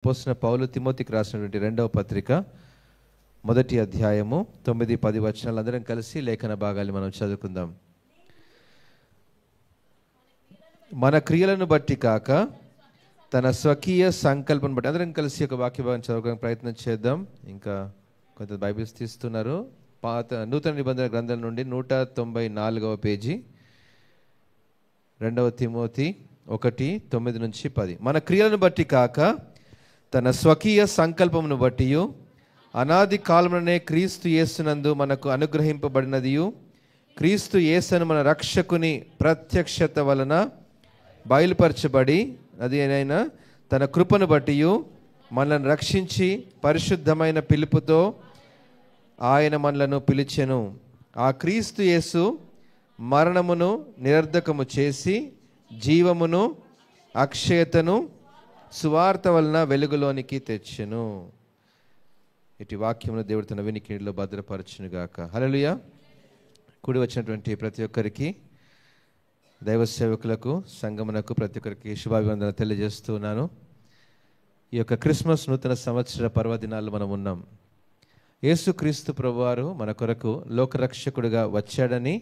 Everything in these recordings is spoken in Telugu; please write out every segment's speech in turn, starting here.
అపోస్తలుడైన పౌలు తిమోతికి రాసినటువంటి రెండవ పత్రిక మొదటి అధ్యాయము 9-10 వచనాలు అందరం కలిసి లేఖన భాగాన్ని మనం చదువుకుందాం. మన క్రియలను బట్టి కాక తన స్వకీయ సంకల్పం బట్టి అందరం కలిసి ఒక వాక్య భాగం చదువుకోవడానికి ప్రయత్నం చేద్దాం. ఇంకా కొంత బైబిల్స్ తీస్తున్నారు. నూతన నిబంధన గ్రంథం నుండి 194వ పేజీ, 2 తిమోతి 1:9-10. మన క్రియలను బట్టి కాక తన స్వకీయ సంకల్పమును బట్టి అనాది కాలముననే క్రీస్తు యేసునందు మనకు అనుగ్రహింపబడినదియు, క్రీస్తు యేసును మన రక్షకుని ప్రత్యక్షత వలన బయలుపరచబడి అది అయినా తన కృపను బట్టి మనల్ని రక్షించి పరిశుద్ధమైన పిలుపుతో ఆయన మనలను పిలిచెను. ఆ క్రీస్తు యేసు మరణమును నిరర్ధకము చేసి జీవమును అక్షయతను సువార్త వలన వెలుగులోనికి తెచ్చెను. ఇటు వాక్యమును దేవుడు తన వినికిడిలో భద్రపరచునుగాక. హల్లెలూయా. కూడి వచ్చినటువంటి ప్రతి ఒక్కరికి, దైవ సేవకులకు, సంగమునకు ప్రతి ఒక్కరికి శుభాభివందన తెలియజేస్తున్నాను. ఈ యొక్క క్రిస్మస్ నూతన సంవత్సర పర్వదినాల్లో మనం ఉన్నాం. యేసుక్రీస్తు ప్రభువారు మన కొరకు లోకరక్షకుడిగా వచ్చాడని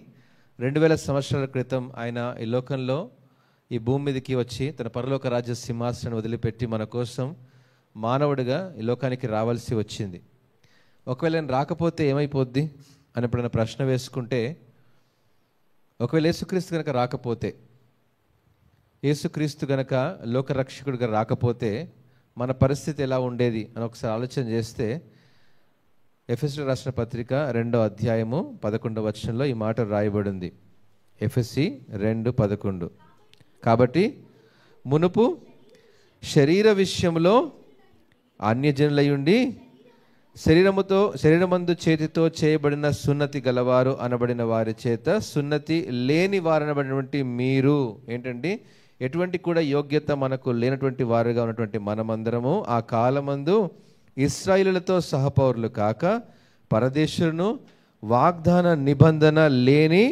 2000 సంవత్సరాల క్రితం ఆయన ఈ లోకంలో ఈ భూమి మీదకి వచ్చి తన పరలోక రాజ్య సింహాసనాన్ని వదిలిపెట్టి మన కోసం మానవుడిగా ఈ లోకానికి రావాల్సి వచ్చింది. ఒకవేళ నేను రాకపోతే ఏమైపోద్ది అని ఎప్పుడైనా ప్రశ్న వేసుకుంటే, ఒకవేళ యేసుక్రీస్తు కనుక రాకపోతే, యేసుక్రీస్తు కనుక లోకరక్షకుడిగా రాకపోతే మన పరిస్థితి ఎలా ఉండేది అని ఒకసారి ఆలోచన చేస్తే, ఎఫెసీయులకు రాసిన పత్రిక 2వ అధ్యాయము 11వ వచనంలో ఈ మాట రాయబడింది. ఎఫెసీ 2:11. కాబట్టి మునుపు శరీర విషయంలో అన్యజనులయుండి శరీరమందు చేతితో చేయబడిన సున్నతి గలవారు అనబడిన వారి చేత సున్నతి లేని వారనబడినటువంటి మీరు ఏంటండి, ఎటువంటి కూడా యోగ్యత మనకు లేనటువంటి వారుగా ఉన్నటువంటి మనమందరము ఆ కాలమందు ఇశ్రాయేలులతో సహపౌరులు కాక పరదేశులను, వాగ్దాన నిబంధన లేని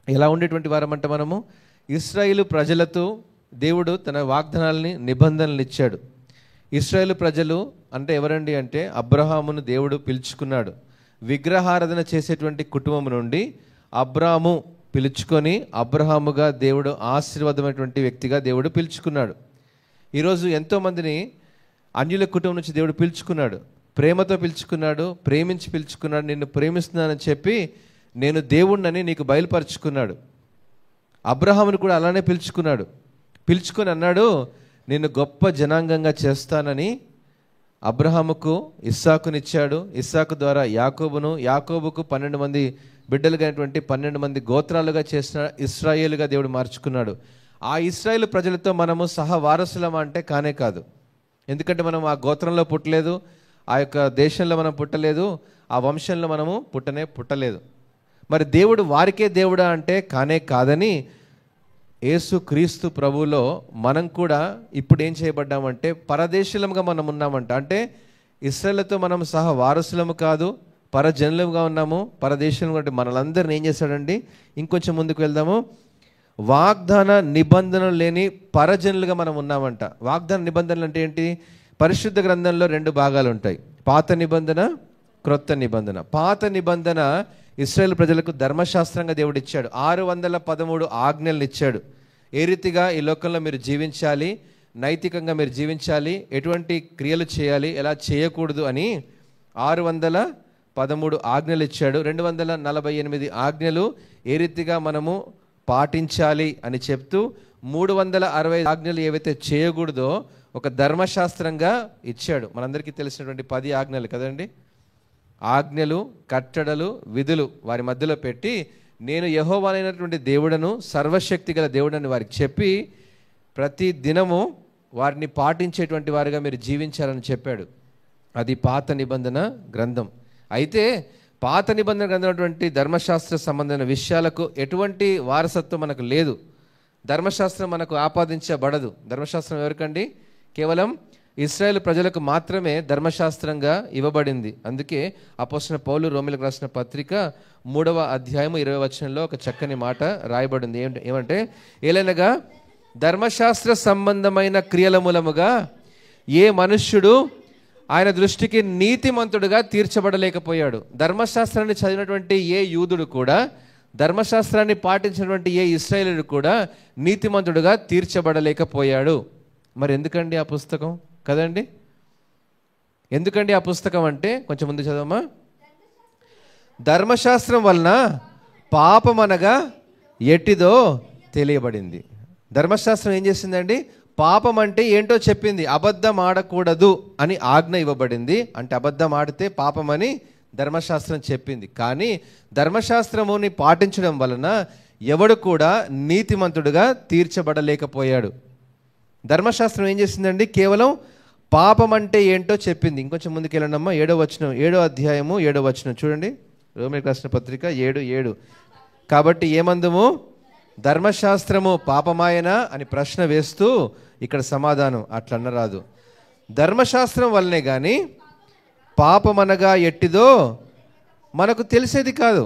ఎలా ఉండేటువంటి వారమంట మనము. ఇశ్రాయేలు ప్రజలతో దేవుడు తన వాగ్దానాలని, నిబంధనలు ఇచ్చాడు. ఇశ్రాయేలు ప్రజలు అంటే ఎవరండి అంటే అబ్రహామును దేవుడు పిలుచుకున్నాడు. విగ్రహారాధన చేసేటువంటి కుటుంబం నుండి అబ్రాము పిలుచుకొని అబ్రహాముగా దేవుడు ఆశీర్వాదమైనటువంటి వ్యక్తిగా దేవుడు పిలుచుకున్నాడు. ఈరోజు ఎంతోమందిని అన్యుల కుటుంబం నుంచి దేవుడు పిలుచుకున్నాడు, ప్రేమతో పిలుచుకున్నాడు, ప్రేమించి పిలుచుకున్నాడు. నిన్ను ప్రేమిస్తున్నానని చెప్పి నేను దేవుణ్ణని నీకు బయలుపరుచుకున్నాడు. అబ్రహామును కూడా అలానే పిలుచుకున్నాడు. పిలుచుకొని అన్నాడు, నిన్ను గొప్ప జనాంగంగా చేస్తానని అబ్రహాముకు ఇస్సాకునిచ్చాడు. ఇస్సాకు ద్వారా యాకోబును, యాకోబుకు 12 మంది బిడ్డలుగానటువంటి 12 మంది గోత్రాలుగా చేసిన ఇశ్రాయేలుగా దేవుడు మార్చుకున్నాడు. ఆ ఇశ్రాయేలు ప్రజలతో మనము సహవారసులం అంటే కానే కాదు. ఎందుకంటే మనం ఆ గోత్రంలో పుట్టలేదు, ఆ యొక్క దేశంలో మనం పుట్టలేదు, ఆ వంశంలో మనము పుట్టలేదు. మరి దేవుడు వారికే దేవుడా అంటే కానే కాదని యేసు క్రీస్తు ప్రభువులో మనం కూడా ఇప్పుడు ఏం చేయబడ్డామంటే పరదేశులంగా మనం ఉన్నామంట. అంటే ఇశ్రాయేలుతో మనం సహా వారసులము కాదు, పరజనులుగా ఉన్నాము, పరదేశంలో. అంటే మనలందరిని ఏం చేశాడండి, ఇంకొంచెం ముందుకు వెళ్దాము, వాగ్దాన నిబంధనలు లేని పరజనులుగా మనం ఉన్నామంట. వాగ్దాన నిబంధనలు అంటే ఏంటి? పరిశుద్ధ గ్రంథంలో 2 భాగాలు ఉంటాయి, పాత నిబంధన, క్రొత్త నిబంధన. పాత నిబంధన ఇశ్రాయేలు ప్రజలకు ధర్మశాస్త్రంగా దేవుడు ఇచ్చాడు. 613 ఆజ్ఞలను ఇచ్చాడు. ఏ రీతిగా ఈ లోకంలో మీరు జీవించాలి, నైతికంగా మీరు జీవించాలి, ఎటువంటి క్రియలు చేయాలి, ఎలా చేయకూడదు అని 613 ఆజ్ఞలు ఇచ్చాడు. 248 ఆజ్ఞలు ఏ రీతిగా మనము పాటించాలి అని చెప్తూ 365 ఆజ్ఞలు ఏవైతే చేయకూడదో ఒక ధర్మశాస్త్రంగా ఇచ్చాడు. మనందరికీ తెలిసినటువంటి 10 ఆజ్ఞలు కదండి. ఆజ్ఞలు, కట్టడలు, విధులు వారి మధ్యలో పెట్టి నేను యెహోవానైనటువంటి దేవుడను, సర్వశక్తి గల దేవుడని వారికి చెప్పి ప్రతి దినము వారిని పాటించేటువంటి వారిగా మీరు జీవించాలని చెప్పాడు. అది పాత నిబంధన గ్రంథం. అయితే పాత నిబంధన గ్రంథమైనటువంటి ధర్మశాస్త్ర సంబంధమైన విషయాలకు ఎటువంటి వారసత్వం మనకు లేదు. ధర్మశాస్త్రం మనకు ఆపాదించబడదు. ధర్మశాస్త్రం ఎవరికండి? కేవలం ఇశ్రాయేలు ప్రజలకు మాత్రమే ధర్మశాస్త్రంగా ఇవ్వబడింది. అందుకే అపోస్తలుడైన పౌలు రోమీయులకు రాసిన పత్రిక 3వ అధ్యాయము 20వ వచనంలో ఒక చక్కని మాట రాయబడింది. ఏమంటే ఏలైనగా ధర్మశాస్త్ర సంబంధమైన క్రియల మూలముగా ఏ మనుష్యుడు ఆయన దృష్టికి నీతిమంతుడుగా తీర్చబడలేకపోయాడు. ధర్మశాస్త్రాన్ని చదివినటువంటి ఏ యూదుడు కూడా, ధర్మశాస్త్రాన్ని పాటించినటువంటి ఏ ఇశ్రాయేలీయుడు కూడా నీతిమంతుడుగా తీర్చబడలేకపోయాడు. మరి ఎందుకండి ఆ పుస్తకం కదండి? ఎందుకండి ఆ పుస్తకం అంటే కొంచెం ముందు చదవమ్మా. ధర్మశాస్త్రం వలన పాపం అనగా ఎట్టిదో తెలియబడింది. ధర్మశాస్త్రం ఏం చేసిందండి? పాపం అంటే ఏంటో చెప్పింది. అబద్ధం ఆడకూడదు అని ఆజ్ఞ ఇవ్వబడింది. అంటే అబద్ధం ఆడితే పాపం అని ధర్మశాస్త్రం చెప్పింది. కానీ ధర్మశాస్త్రముని పాటించడం వలన ఎవడు కూడా నీతిమంతుడుగా తీర్చబడలేకపోయాడు. ధర్మశాస్త్రం ఏం చేసిందండి? కేవలం పాపం అంటే ఏంటో చెప్పింది. ఇంకొంచెం ముందుకు వెళ్ళండమ్మా. 7వ వచనం, 7వ అధ్యాయము 7వ వచనం చూడండి. రోమీయులకు రాసిన పత్రిక 7:7. కాబట్టి ఏమందుము? ధర్మశాస్త్రము పాపమాయనా అని ప్రశ్న వేస్తూ ఇక్కడ సమాధానం అట్లా అన్నరాదు. ధర్మశాస్త్రం వల్లనే కానీ పాపమనగా ఎట్టిదో మనకు తెలిసేది కాదు.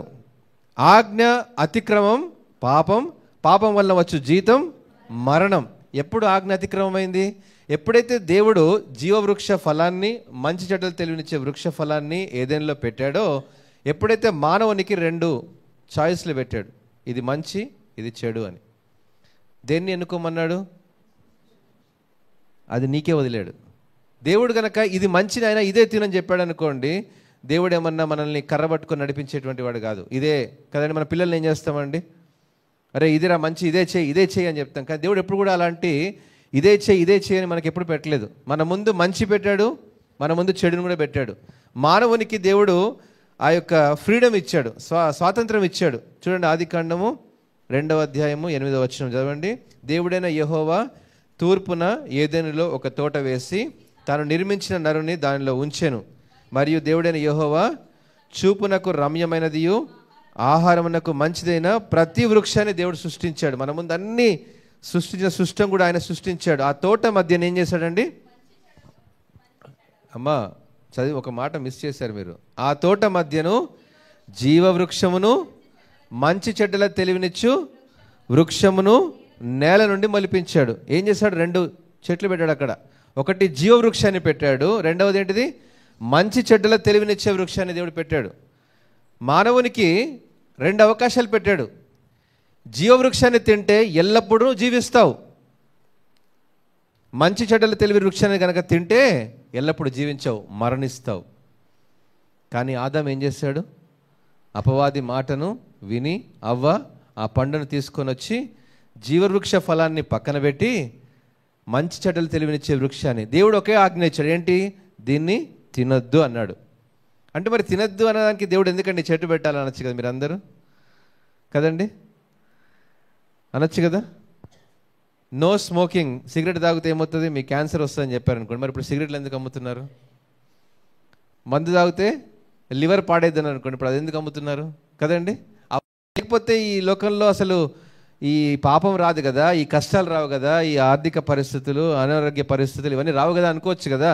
ఆజ్ఞ అతిక్రమం పాపం, పాపం వల్ల వచ్చు జీతం మరణం. ఎప్పుడు ఆజ్ఞ అతిక్రమమైంది? ఎప్పుడైతే దేవుడు జీవవృక్ష ఫలాన్ని, మంచి చెడ్డలు తెలివినిచ్చే వృక్ష ఫలాన్ని ఏదెన్లో పెట్టాడో, ఎప్పుడైతే మానవునికి 2 చాయిస్లు పెట్టాడు, ఇది మంచి ఇది చెడు అని. దేన్ని ఎన్నుకోమన్నాడు? అది నీకే వదిలాడు. దేవుడు గనక ఇది మంచిది అయినా ఇదే తినని చెప్పాడు అనుకోండి, దేవుడు ఏమన్నా మనల్ని కర్రబట్టుకొని నడిపించేటువంటి వాడు కాదు. ఇదే కదండి, మన పిల్లల్ని ఏం చేస్తామండి? అరే ఇదిరా మంచి, ఇదే చేయి అని చెప్తాం. కానీ దేవుడు ఎప్పుడు కూడా అలాంటి ఇదే చేయి అని మనకి ఎప్పుడు పెట్టలేదు. మన ముందు మంచి పెట్టాడు, మన ముందు చెడుని కూడా పెట్టాడు. మానవునికి దేవుడు ఆ యొక్క ఫ్రీడమ్ ఇచ్చాడు, స్వాతంత్రం ఇచ్చాడు. చూడండి, ఆదికాండము 2వ అధ్యాయము 8వ వచనం చదవండి. దేవుడైన యెహోవా తూర్పున ఏదెనులో ఒక తోట వేసి తాను నిర్మించిన నరుని దానిలో ఉంచెను. మరియు దేవుడైన యెహోవా చూపునకు రమ్యమైనదియు ఆహారమునకు మంచిదైన ప్రతి వృక్షాన్ని దేవుడు సృష్టించాడు. మన ముందు అన్ని సృష్టించిన సృష్టం కూడా ఆయన సృష్టించాడు. ఆ తోట మధ్యన ఏం చేశాడండి? అమ్మా చదివి ఒక మాట మిస్ చేశారు మీరు. ఆ తోట మధ్యను జీవవృక్షమును మంచి చెడ్డల తెలివినిచ్చు వృక్షమును నేల నుండి మలిపించాడు. ఏం చేశాడు? 2 చెట్లు పెట్టాడు అక్కడ. ఒకటి జీవవృక్షాన్ని పెట్టాడు, రెండవది ఏంటిది? మంచి చెడ్డల తెలివినిచ్చే వృక్షాన్ని దేవుడు పెట్టాడు. మానవునికి 2 అవకాశాలు పెట్టాడు. జీవవృక్షాన్ని తింటే ఎల్లప్పుడూ జీవిస్తావు, మంచి చెడ్డల తెలివి వృక్షాన్ని కనుక తింటే ఎల్లప్పుడూ జీవించావు, మరణిస్తావు. కానీ ఆదాం ఏం చేశాడు? అపవాది మాటను విని అవ్వ ఆ పండును తీసుకొని వచ్చి జీవవృక్ష ఫలాన్ని పక్కన పెట్టి మంచి చెడ్డలు తెలివినిచ్చే వృక్షాన్ని దేవుడు ఒకే ఆజ్ఞ ఇచ్చాడు. ఏంటి? దీన్ని తినొద్దు అన్నాడు. అంటే మరి తినొద్దు అనడానికి దేవుడు ఎందుకండి చెట్టు పెట్టాలని అనొచ్చు కదా మీరు అందరూ కదండి, అనొచ్చు కదా. నో స్మోకింగ్, సిగరెట్ తాగితే ఏమవుతుంది? మీ క్యాన్సర్ వస్తుందని చెప్పారు అనుకోండి. మరి ఇప్పుడు సిగరెట్లు ఎందుకు అమ్ముతున్నారు? మందు తాగితే లివర్ పాడేద్దని అనుకోండి, ఇప్పుడు అది ఎందుకు అమ్ముతున్నారు కదండి. లేకపోతే ఈ లోకంలో అసలు ఈ పాపం రాదు కదా, ఈ కష్టాలు రావు కదా, ఈ ఆర్థిక పరిస్థితులు, అనారోగ్య పరిస్థితులు ఇవన్నీ రావు కదా అనుకోవచ్చు కదా.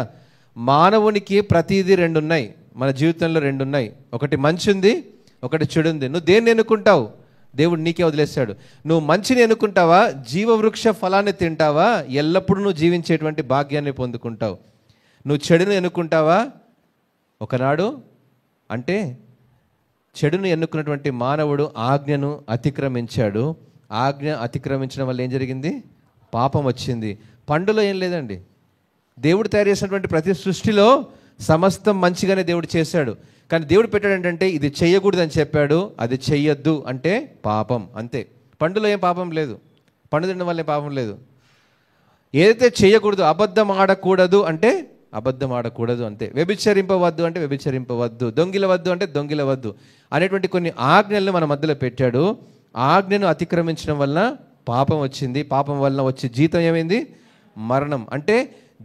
మానవునికి ప్రతిదీ 2 ఉన్నాయి, మన జీవితంలో 2 ఉన్నాయి. ఒకటి మంచి ఉంది, ఒకటి చెడు ఉంది. నువ్వు దేన్ని ఎన్నుకుంటావు? దేవుడు నీకే వదిలేశాడు. నువ్వు మంచిని ఎన్నుకుంటావా? జీవవృక్ష ఫలాన్ని తింటావా? ఎల్లప్పుడూ నువ్వు జీవించేటువంటి భాగ్యాన్ని పొందుకుంటావు. నువ్వు చెడును ఎన్నుకుంటావా? ఒకనాడు అంటే చెడును ఎన్నుకున్నటువంటి మానవుడు ఆజ్ఞను అతిక్రమించాడు. ఆజ్ఞ అతిక్రమించడం వల్ల ఏం జరిగింది? పాపం వచ్చింది. పండులో ఏం లేదండి. దేవుడు తయారు చేసినటువంటి ప్రతి సృష్టిలో సమస్తం మంచిగానే దేవుడు చేశాడు. కానీ దేవుడు పెట్టాడు ఏంటంటే ఇది చెయ్యకూడదు అని చెప్పాడు, అది చెయ్యొద్దు అంటే పాపం, అంతే. పండులో ఏం పాపం లేదు, పండు తినడం వల్ల ఏం పాపం లేదు. ఏదైతే చేయకూడదు, అబద్ధం ఆడకూడదు అంటే అబద్ధం ఆడకూడదు అంతే. వ్యభిచరింపవద్దు అంటే వ్యభిచరింపవద్దు, దొంగిలవద్దు అంటే దొంగిలవద్దు అనేటువంటి కొన్ని ఆజ్ఞలను మన మధ్యలో పెట్టాడు. ఆజ్ఞను అతిక్రమించడం వల్ల పాపం వచ్చింది. పాపం వల్ల వచ్చే జీతం ఏమైంది? మరణం. అంటే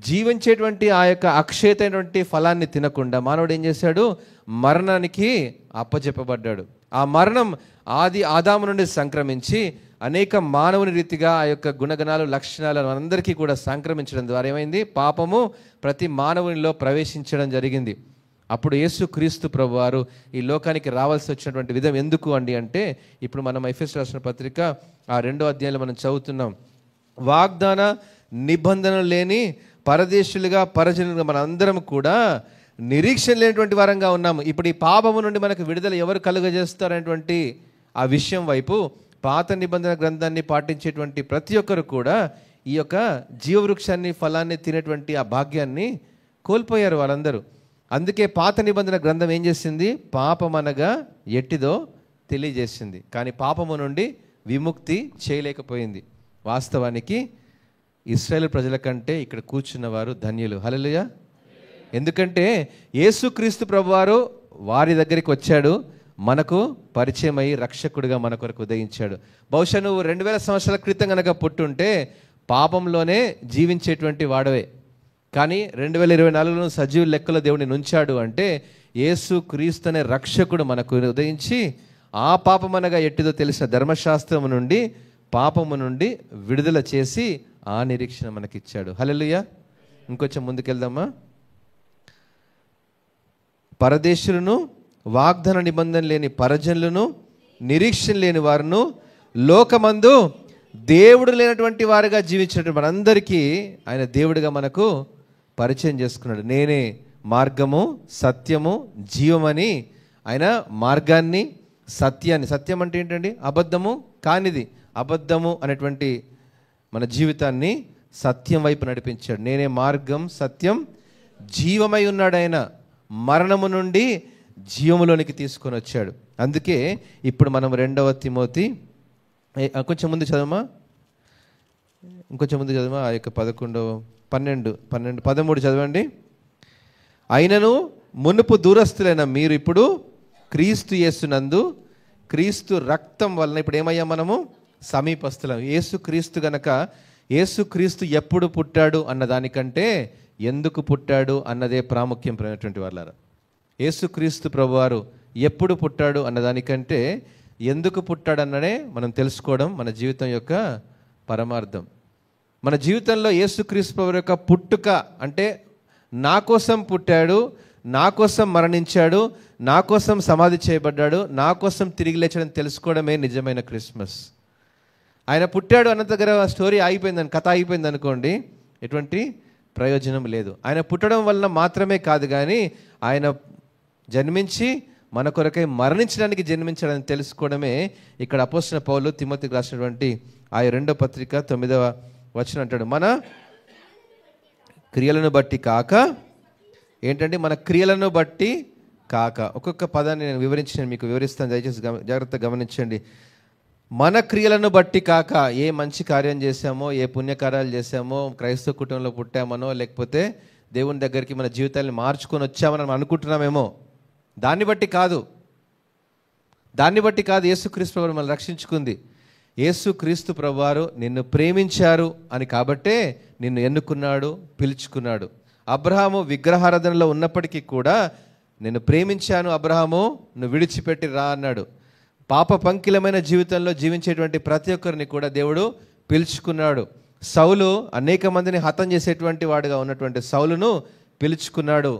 జీవించేటువంటి ఆ యొక్క అక్షయతైనటువంటి ఫలాన్ని తినకుండా మానవుడు ఏం చేశాడు? మరణానికి అప్పచెప్పబడ్డాడు. ఆ మరణం ఆదాము నుండి సంక్రమించి అనేక మానవుని రీతిగా ఆ యొక్క గుణగణాలు, లక్షణాలు మనందరికీ కూడా సంక్రమించడం ద్వారా ఏమైంది? పాపము ప్రతి మానవునిలో ప్రవేశించడం జరిగింది. అప్పుడు యేసుక్రీస్తు ప్రభువారు ఈ లోకానికి రావాల్సి వచ్చినటువంటి విధం ఎందుకు అండి అంటే, ఇప్పుడు మనం ఎఫెసీయులకు రాసిన పత్రిక ఆ 2వ అధ్యాయంలో మనం చదువుతున్నాం. వాగ్దాన నిబంధనలు లేని పరదేశులుగా పరజనులుగా మన అందరం కూడా నిరీక్షణ లేనటువంటి వారంగా ఉన్నాము. ఇప్పుడు ఈ పాపము నుండి మనకు విడుదల ఎవరు కలుగజేస్తారనేటువంటి ఆ విషయం వైపు పాత నిబంధన గ్రంథాన్ని పాటించేటువంటి ప్రతి ఒక్కరు కూడా ఈ యొక్క జీవవృక్షాన్ని ఫలాన్ని తినేటువంటి ఆ భాగ్యాన్ని కోల్పోయారు వాళ్ళందరూ. అందుకే పాత నిబంధన గ్రంథం ఏం చేసింది? పాపమనగా ఎట్టిదో తెలియజేసింది, కానీ పాపము నుండి విముక్తి చేయలేకపోయింది. వాస్తవానికి ఇశ్రాయేలు ప్రజల కంటే ఇక్కడ కూర్చున్న వారు ధన్యులు. హల్లెలూయా. ఎందుకంటే యేసుక్రీస్తు ప్రభువారు వారి దగ్గరికి వచ్చాడు, మనకు పరిచయం అయ్యి రక్షకుడిగా మన కొరకు ఉదయించాడు. బహుశా నువ్వు 2000 సంవత్సరాల క్రితం కనుక పుట్టుంటే పాపంలోనే జీవించేటువంటి వాడవే. కానీ 2024లో సజీవ లెక్కలో దేవుడిని నుంచాడు అంటే యేసుక్రీస్తు అనే రక్షకుడు మనకు ఉదయించి ఆ పాపమనగా ఎట్టిదో తెలిసిన ధర్మశాస్త్రము నుండి పాపము నుండి విడుదల చేసి ఆ నిరీక్షణ మనకిచ్చాడు. హల్లెలూయా. ఇంకొంచెం ముందుకెళ్దామా? పరదేశులను, వాగ్దాన నిబంధన లేని పరజనులను, నిరీక్షణ లేని వారును, లోకమందు దేవుడు లేనటువంటి వారుగా జీవించినటువంటి మనందరికీ ఆయన దేవుడిగా మనకు పరిచయం చేసుకున్నాడు. నేనే మార్గము, సత్యము, జీవమని ఆయన మార్గాన్ని, సత్యాన్ని, సత్యం అంటే ఏంటండి? అబద్ధము కానిది, అబద్ధము అనేటువంటి మన జీవితాన్ని సత్యం వైపు నడిపించాడు. నేనే మార్గం, సత్యం, జీవమై ఉన్నాడు. ఆయన మరణము నుండి జీవములోనికి తీసుకొని వచ్చాడు. అందుకే ఇప్పుడు మనం 2వ తిమోతి కొంచెం ముందు చదవమా, ఇంకొంచెం ముందు చదవమా, ఆ యొక్క 13 చదవండి. అయినను మునుపు దూరస్తులైన మీరు ఇప్పుడు క్రీస్తు యేసునందు క్రీస్తు రక్తం వలన ఇప్పుడు ఏమయ్యాం? మనము సమీపస్తులం. యేసుక్రీస్తు గనక యేసుక్రీస్తు ఎప్పుడు పుట్టాడు అన్న దానికంటే ఎందుకు పుట్టాడు అన్నదే ప్రాముఖ్యమైనటువంటి వాళ్ళారా. యేసుక్రీస్తు ప్రభువారు ఎప్పుడు పుట్టాడు అన్నదానికంటే ఎందుకు పుట్టాడన్ననే మనం తెలుసుకోవడం మన జీవితం యొక్క పరమార్థం. మన జీవితంలో యేసుక్రీస్తు ప్రభువు యొక్క పుట్టుక అంటే నా కోసం పుట్టాడు, నా కోసం మరణించాడు, నా కోసం సమాధి చేయబడ్డాడు, నా కోసం తిరిగి లేచాడని తెలుసుకోవడమే నిజమైన క్రిస్మస్. ఆయన పుట్టాడు అన్న దగ్గర స్టోరీ ఆగిపోయిందని, కథ ఆగిపోయింది అనుకోండి, ఎటువంటి ప్రయోజనం లేదు. ఆయన పుట్టడం వలన మాత్రమే కాదు, కానీ ఆయన జన్మించి మన కొరకై మరణించడానికి జన్మించాడని తెలుసుకోవడమే ఇక్కడ అపోస్తలుడైన పౌలు తిమోతికి రాసినటువంటి ఆ 2వ పత్రిక 9వ వచనం అంటాడు, మన క్రియలను బట్టి కాక ఏంటంటే మన క్రియలను బట్టి కాక. ఒక్కొక్క పదాన్ని నేను మీకు వివరిస్తాను, దయచేసి జాగ్రత్తగా గమనించండి. మన క్రియలను బట్టి కాక, ఏ మంచి కార్యం చేశామో, ఏ పుణ్యకార్యాలు చేశామో, క్రైస్తవ కుటుంబంలో పుట్టామనో, లేకపోతే దేవుని దగ్గరికి మన జీవితాన్ని మార్చుకొని వచ్చామని మనం అనుకుంటున్నామేమో, దాన్ని బట్టి కాదు. యేసుక్రీస్తు ప్రభువు మనల్ని రక్షించుకుంది. యేసుక్రీస్తు ప్రభువారు నిన్ను ప్రేమించారు అని కాబట్టే నిన్ను ఎన్నుకున్నాడు, పిలుచుకున్నాడు. అబ్రహాము విగ్రహారాధనలో ఉన్నప్పటికీ కూడా నేను ప్రేమించాను అబ్రహాము, నువ్వు విడిచిపెట్టి రా అన్నాడు. పాప పంకిలమైన జీవితంలో జీవించేటువంటి ప్రతి ఒక్కరిని కూడా దేవుడు పిలుచుకున్నాడు. సౌలు అనేక మందిని హతం చేసేటువంటి వాడుగా ఉన్నటువంటి సౌలును పిలుచుకున్నాడు,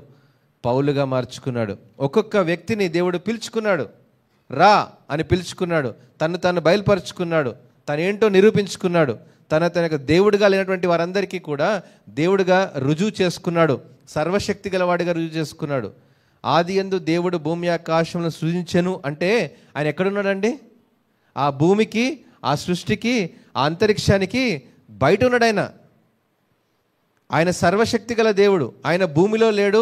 పౌలుగా మార్చుకున్నాడు. ఒక్కొక్క వ్యక్తిని దేవుడు పిలుచుకున్నాడు, రా అని పిలుచుకున్నాడు, తను బయలుపరుచుకున్నాడు, తను ఏంటో నిరూపించుకున్నాడు, తనకు దేవుడిగా లేనటువంటి వారందరికీ కూడా దేవుడిగా రుజువు చేసుకున్నాడు, సర్వశక్తి గలవాడిగా రుజువు చేసుకున్నాడు. ఆదియందు దేవుడు భూమి ఆకాశములను సృజించెను అంటే ఆయన ఎక్కడున్నాడండి? ఆ భూమికి, ఆ సృష్టికి, ఆ అంతరిక్షానికి బయట ఉన్నాడు. ఆయన సర్వశక్తి గల దేవుడు. ఆయన భూమిలో లేడు,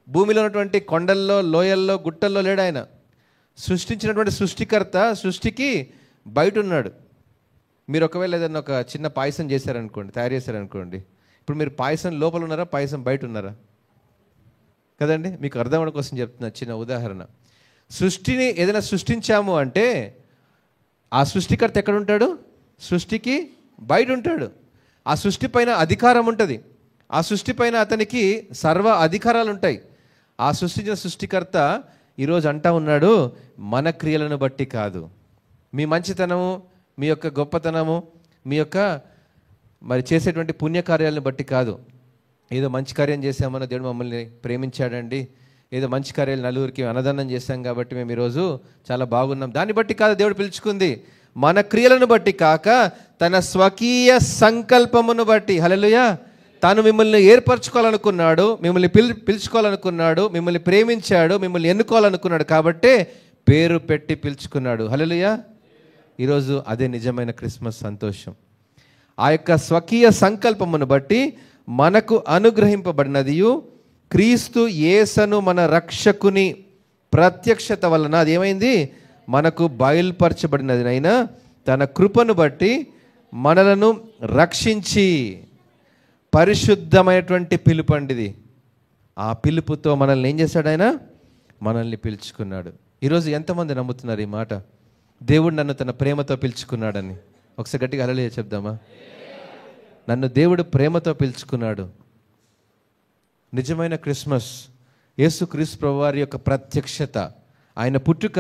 భూమిలో ఉన్నటువంటి కొండల్లో, లోయల్లో, గుట్టల్లో లేడు. ఆయన సృష్టించినటువంటి సృష్టికర్త సృష్టికి బయట ఉన్నాడు. మీరు ఒకవేళ ఏదైనా ఒక చిన్న పాయసం తయారు చేశారనుకోండి, ఇప్పుడు మీరు పాయసం లోపల ఉన్నారా, పాయసం బయట ఉన్నారా? కదండి, మీకు అర్థం అవడం కోసం చెప్తున్నా చిన్న ఉదాహరణ. సృష్టిని ఏదైనా సృష్టించాము అంటే ఆ సృష్టికర్త ఎక్కడ ఉంటాడు? సృష్టికి బయట ఉంటాడు. ఆ సృష్టి పైన అధికారం ఉంటుంది, ఆ సృష్టి పైన అతనికి సర్వ అధికారాలు ఉంటాయి. ఆ సృష్టించిన సృష్టికర్త ఈరోజు అంటా ఉన్నాడు, మన క్రియలను బట్టి కాదు, మీ మంచితనము, మీ యొక్క గొప్పతనము, మీ యొక్క మరి చేసేటువంటి పుణ్యకార్యాలను బట్టి కాదు. ఏదో మంచి కార్యం చేశామన్న దేవుడు మమ్మల్ని ప్రేమించాడండి, ఏదో మంచి కార్యాలు నలుగురికి అన్నదానం చేశాం కాబట్టి మేము ఈరోజు చాలా బాగున్నాం, దాన్ని బట్టి కాదు దేవుడు పిలుచుకుంది. మన క్రియలను బట్టి కాక తన స్వకీయ సంకల్పమును బట్టి, హల్లెలూయా, తాను మిమ్మల్ని ఏర్పరచుకోవాలనుకున్నాడు, మిమ్మల్ని పిలుచుకోవాలనుకున్నాడు, మిమ్మల్ని ప్రేమించాడు, మిమ్మల్ని ఎన్నుకోవాలనుకున్నాడు, కాబట్టే పేరు పెట్టి పిలుచుకున్నాడు. హల్లెలూయా. ఈరోజు అదే నిజమైన క్రిస్మస్ సంతోషం. ఆ యొక్క స్వకీయ సంకల్పమును బట్టి మనకు అనుగ్రహింపబడినదియు క్రీస్తు యేసును మన రక్షకుని ప్రత్యక్షత వలన అది ఏమైంది, మనకు బయలుపరచబడినది అయినా తన కృపను బట్టి మనలను రక్షించి పరిశుద్ధమైనటువంటి పిలుపు అండిది. ఆ పిలుపుతో మనల్ని ఏం చేశాడు ఆయన? మనల్ని పిలుచుకున్నాడు. ఈరోజు ఎంతమంది నమ్ముతున్నారు ఈ మాట? దేవుడు నన్ను తన ప్రేమతో పిలుచుకున్నాడని. ఒకసారి గట్టిగా హల్లెలూయా చెప్దామా? నన్ను దేవుడు ప్రేమతో పిలుచుకున్నాడు. నిజమైన క్రిస్మస్ యేసుక్రీస్తు ప్రభువారి యొక్క ప్రత్యక్షత, ఆయన పుట్టుక,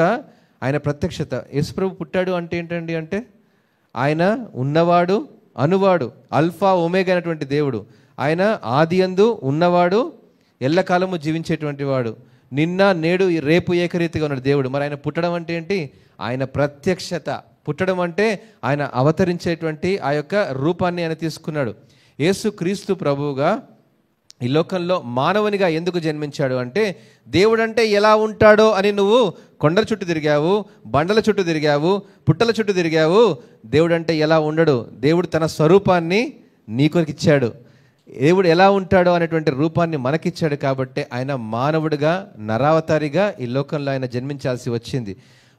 ఆయన ప్రత్యక్షత. యేసు ప్రభు పుట్టాడు అంటే ఏంటండి అంటే ఆయన ఉన్నవాడు, అనువాడు, అల్ఫా ఒమేగా అయినటువంటి దేవుడు. ఆయన ఆది యందు ఉన్నవాడు, ఎల్లకాలము జీవించేటువంటి వాడు, నిన్న నేడు రేపు ఏకరీతిగా ఉన్నాడు దేవుడు. మరి ఆయన పుట్టడం అంటే ఏంటి? ఆయన ప్రత్యక్షత. పుట్టడం అంటే ఆయన అవతరించేటువంటి ఆ యొక్క రూపాన్ని ఆయన తీసుకున్నాడు. యేసు క్రీస్తు ప్రభువుగా ఈ లోకంలో మానవునిగా ఎందుకు జన్మించాడు అంటే, దేవుడు అంటే ఎలా ఉంటాడో అని నువ్వు కొండల చుట్టూ తిరిగావు, బండల చుట్టూ తిరిగావు, పుట్టల చుట్టూ తిరిగావు. దేవుడు అంటే ఎలా ఉండడు. దేవుడు తన స్వరూపాన్ని నీ కొరకు ఇచ్చాడు. దేవుడు ఎలా ఉంటాడో అనేటువంటి రూపాన్ని మనకిచ్చాడు. కాబట్టి ఆయన మానవుడిగా, నరావతారిగా ఈ లోకంలో ఆయన జన్మించాల్సి వచ్చింది.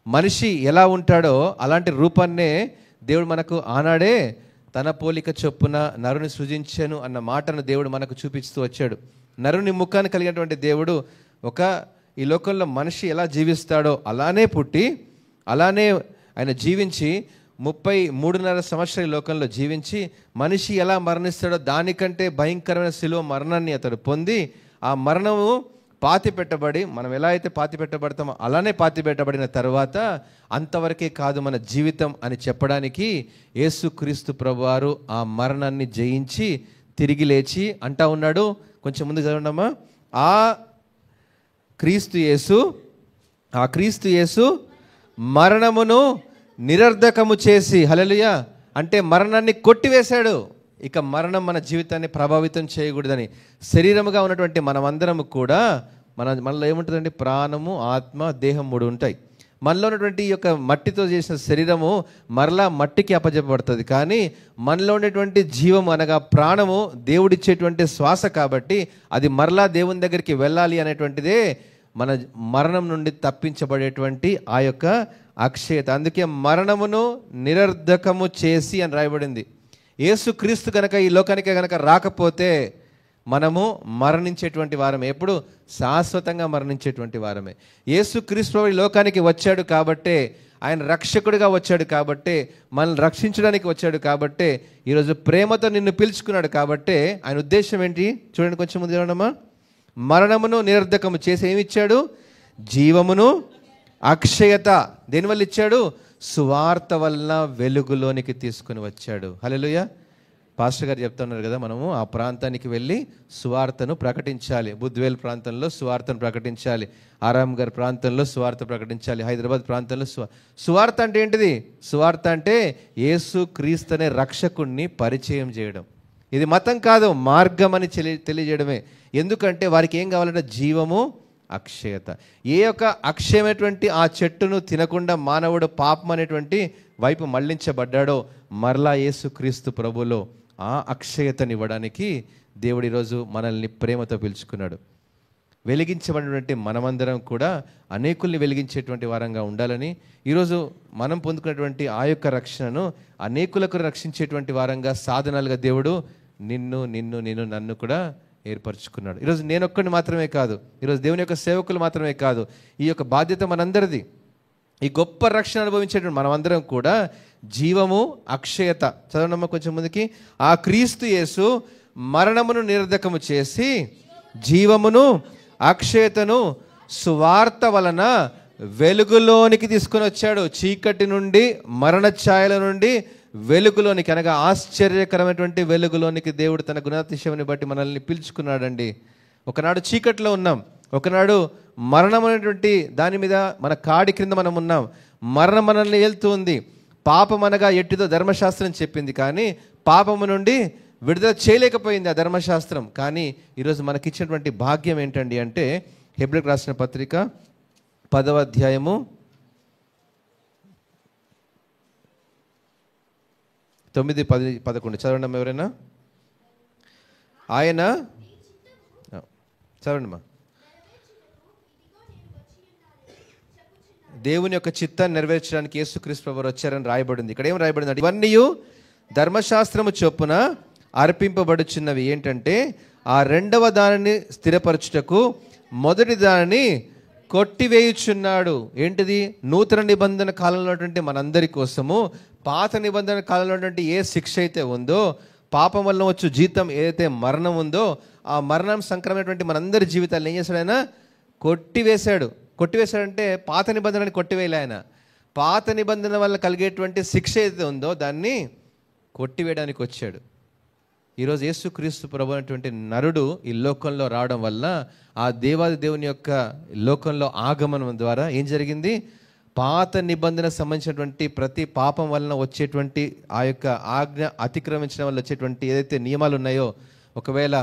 మనిషి ఎలా ఉంటాడో అలాంటి రూపాన్నే దేవుడు మనకు ఆనాడే తన పోలిక చొప్పున నరుని సృజించెను అన్న మాటను దేవుడు మనకు చూపిస్తూ వచ్చాడు. నరుని ముఖాన్ని కలిగినటువంటి దేవుడు ఈ లోకంలో మనిషి ఎలా జీవిస్తాడో అలానే పుట్టి, అలానే ఆయన జీవించి 33.5 సంవత్సరాల లోకంలో జీవించి, మనిషి ఎలా మరణిస్తాడో దానికంటే భయంకరమైన శిలువ మరణాన్ని అతడు పొంది, ఆ మరణము పాతి పెట్టబడి, మనం ఎలా అయితే పాతి పెట్టబడతామో అలానే పాతి పెట్టబడిన తర్వాత అంతవరకే కాదు మన జీవితం అని చెప్పడానికి యేసుక్రీస్తు ప్రభువారు ఆ మరణాన్ని జయించి తిరిగి లేచి అంటా ఉన్నాడు. కొంచెం ముందు చదవండమ్మా. ఆ క్రీస్తు యేసు మరణమును నిరర్ధకము చేసి, హల్లెలూయా, అంటే మరణాన్ని కొట్టివేశాడు. ఇక మరణం మన జీవితాన్ని ప్రభావితం చేయకూడదని శరీరముగా ఉన్నటువంటి మనమందరము కూడా మనలో ఏముంటుందండి? ప్రాణము, ఆత్మ, దేహం 3 ఉంటాయి. మనలో ఉన్నటువంటి ఈ యొక్క మట్టితో చేసిన శరీరము మరలా మట్టికి అప్పజెప్పబడుతుంది. కానీ మనలో ఉండేటువంటి జీవము అనగా ప్రాణము దేవుడిచ్చేటువంటి శ్వాస కాబట్టి అది మరలా దేవుని దగ్గరికి వెళ్ళాలి అనేటువంటిదే మన మరణం నుండి తప్పించబడేటువంటి ఆ యొక్క అక్షయత. అందుకే మరణమును నిరర్ధకము చేసి అని రాయబడింది. యేసుక్రీస్తు కనుక ఈ లోకానికి కనుక రాకపోతే మనము మరణించేటువంటి వారమే, ఎప్పుడు శాశ్వతంగా మరణించేటువంటి వారమే. యేసుక్రీస్తు ఈ లోకానికి వచ్చాడు కాబట్టే, ఆయన రక్షకుడిగా వచ్చాడు కాబట్టే, మనల్ని రక్షించడానికి వచ్చాడు కాబట్టే, ఈరోజు ప్రేమతో నిన్ను పిలుచుకున్నాడు కాబట్టే ఆయన ఉద్దేశం ఏంటి చూడండి, కొంచెం ముందు చూడమ్మా. మరణమును నిరర్ధకము చేసి ఏమి ఇచ్చాడు? జీవమును, అక్షయత. దేనివల్ల ఇచ్చాడు? సువార్త వలన వెలుగులోనికి తీసుకుని వచ్చాడు. హల్లెలూయా. పాస్టర్ గారు చెప్తున్నారు కదా, మనము ఆ ప్రాంతానికి వెళ్ళి సువార్తను ప్రకటించాలి. బుద్వేల్ ప్రాంతంలో సువార్తను ప్రకటించాలి, ఆరాం గారి ప్రాంతంలో సువార్త ప్రకటించాలి, హైదరాబాద్ ప్రాంతంలో సువార్త అంటే ఏంటిది? సువార్త అంటే యేసు క్రీస్తు అనే రక్షకుణ్ణి పరిచయం చేయడం. ఇది మతం కాదు, మార్గం అని తెలియజేయడమే. ఎందుకంటే వారికి ఏం కావాలంటే జీవము, అక్షయత. ఏ యొక్క అక్షయమైనటువంటి ఆ చెట్టును తినకుండా మానవుడు పాపం అనేటువంటి వైపు మళ్లించబడ్డాడో మరలా యేసుక్రీస్తు ప్రభులో ఆ అక్షయతనివ్వడానికి దేవుడు ఈరోజు మనల్ని ప్రేమతో పిలుచుకున్నాడు. వెలిగించబడినటువంటి మనమందరం కూడా అనేకుల్ని వెలిగించేటువంటి వారంగా ఉండాలని, ఈరోజు మనం పొందుకున్నటువంటి ఆ యొక్క రక్షణను అనేకులకు రక్షించేటువంటి వారంగా, సాధనాలుగా దేవుడు నన్ను కూడా ఏర్పరచుకున్నాడు. ఈరోజు నేనొక్కడిని మాత్రమే కాదు, ఈరోజు దేవుని యొక్క సేవకులు మాత్రమే కాదు, ఈ యొక్క బాధ్యత మనందరిది. ఈ గొప్ప రక్షణ అనుభవించేటువంటి మనమందరం కూడా జీవము, అక్షయత. చదవనమ్మ కొంచెం ముందుకి. ఆ క్రీస్తు యేసు మరణమును నిరర్ధకము చేసి జీవమును, అక్షయతను సువార్త వలన వెలుగులోనికి తీసుకొని వచ్చాడు. చీకటి నుండి, మరణ ఛాయల నుండి వెలుగులోనికి, అనగా ఆశ్చర్యకరమైనటువంటి వెలుగులోనికి దేవుడు తన గుణాతిశయాన్ని బట్టి మనల్ని పిలుచుకున్నాడండి. ఒకనాడు చీకట్లో ఉన్నాం, ఒకనాడు మరణం అనేటువంటి దాని మీద మన కాడి క్రింద మనం ఉన్నాం. మరణం మనల్ని ఏలుతూ ఉంది. పాపం అనగా ఎట్టిదో ధర్మశాస్త్రం చెప్పింది, కానీ పాపము నుండి విడుదల చేయలేకపోయింది ఆ ధర్మశాస్త్రం. కానీ ఈరోజు మనకిచ్చినటువంటి భాగ్యం ఏంటండి అంటే, హెబ్రీయులకు రాసిన పత్రిక 10వ అధ్యాయము 9, 10, 11 చదవండి అమ్మా ఎవరైనా. ఆయన చదవండి అమ్మా. దేవుని యొక్క చిత్తాన్ని నెరవేర్చడానికి యేసుక్రీస్తు ప్రభువు వచ్చారని రాయబడింది. ఇక్కడ ఏం రాయబడింది అంటే, ఇవన్నీ ధర్మశాస్త్రము చొప్పున అర్పింపబడుచున్నవి. ఏంటంటే, ఆ రెండవ దానిని స్థిరపరచుటకు మొదటి దానిని కొట్టివేయుచున్నాడు. ఏంటిది? నూతన నిబంధన కాలంలో ఉన్నటువంటి మనందరి కోసము పాత నిబంధన కాలంలో ఉన్నటువంటి ఏ శిక్ష అయితే ఉందో, పాపం వల్ల వచ్చు జీతం ఏదైతే మరణం ఉందో, ఆ మరణం సంక్రమైనటువంటి మనందరి జీవితాలను ఏం చేశాడు ఆయన? కొట్టివేశాడు. కొట్టివేశాడంటే పాత నిబంధనని కొట్టివేయలే ఆయన. పాత నిబంధన వల్ల కలిగేటువంటి శిక్ష ఏదైతే ఉందో దాన్ని కొట్టివేయడానికి వచ్చాడు. ఈరోజు యేసుక్రీస్తు ప్రభు అనేటువంటి నరుడు ఈ లోకంలో రావడం వల్ల, ఆ దేవాది దేవుని యొక్క లోకంలో ఆగమనం ద్వారా ఏం జరిగింది? పాత నిబంధన సంబంధించినటువంటి ప్రతి పాపం వలన వచ్చేటువంటి ఆ యొక్క ఆజ్ఞ అతిక్రమించడం వల్ల వచ్చేటువంటి ఏదైతే నియమాలు ఉన్నాయో, ఒకవేళ